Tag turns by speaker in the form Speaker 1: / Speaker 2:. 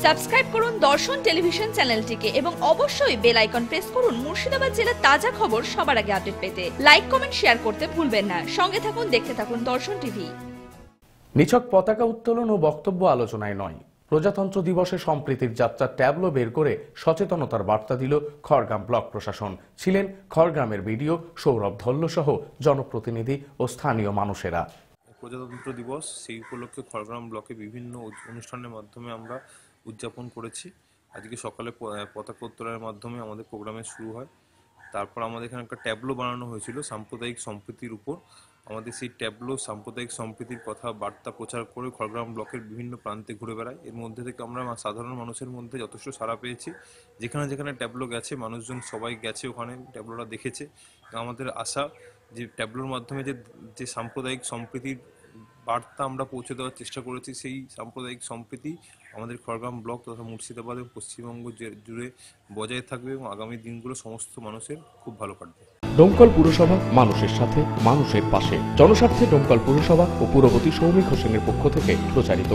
Speaker 1: Subscribe করুন দর্শন television চ্যানেলটিকে এবং অবশ্যই বেল আইকন প্রেস করুন মুর্শিদাবাদ জেলার তাজা খবর সবার আগে আপডেট পেতে। লাইক কমেন্ট শেয়ার করতে ভুলবেন না। সঙ্গে থাকুন, দেখতে থাকুন দর্শন টিভি।
Speaker 2: নিছক পতাকা উত্তোলন ও বক্তব্য আলোচনায় নয়, প্রজাতন্ত্র দিবসে সম্প্রীতির যাত্রার ট্যাবলো বের করে সচেতনতার বার্তা দিল খড়গ্রাম ব্লক প্রশাসন। ছিলেন খড়গ্রামের বিডিও সৌরভ ধল্য সহ জনপ্রতিনিধি ও স্থানীয় মানুষেরা।
Speaker 3: প্রজাতন্ত্র দিবস সেই উপলক্ষে খড়গ্রাম ব্লকে বিভিন্ন অনুষ্ঠানের মাধ্যমে আমরা উদযাপন করেছি। আজকে সকালে পতাকা উত্তোলনের মাধ্যমে আমাদের প্রোগ্রামে শুরু হয়। তারপর আমাদের এখানে একটা ট্যাবলো বানানো হয়েছিল সাম্প্রদায়িক সম্প্রীতির উপর। আমাদের সেই ট্যাবলো সাম্প্রদায়িক সম্প্রীতির কথা বার্তা প্রচার করে খড়গ্রাম ব্লকের বিভিন্ন প্রান্তে ঘুরে বেড়ায়। এর মধ্যে থেকে আমরা সাধারণ মানুষের মধ্যে যথেষ্ট সাড়া পেয়েছি। যেখানে যেখানে ট্যাবলো গেছে মানুষজন সবাই গেছে, ওখানে ট্যাবলোটা দেখেছে। আমাদের আশা যে ট্যাবলোর মাধ্যমে যে সাম্প্রদায়িক সম্প্রীতির বার্তা আমরা পৌঁছে দেওয়ার চেষ্টা করেছি, সেই সাম্প্রদায়িক সম্প্রীতি আমাদের খড়গ্রাম ব্লক তথা মুর্শিদাবাদ এবং পশ্চিমবঙ্গ জুড়ে বজায় থাকবে এবং আগামী দিনগুলো সমস্ত মানুষের খুব ভালো কাটবে।
Speaker 2: ডোমকল পুরসভা মানুষের সাথে, মানুষের পাশে। জনস্বার্থে ডোমকল পুরসভা ও পুরপতি সৌমিক হোসেনের পক্ষ থেকে প্রচারিত।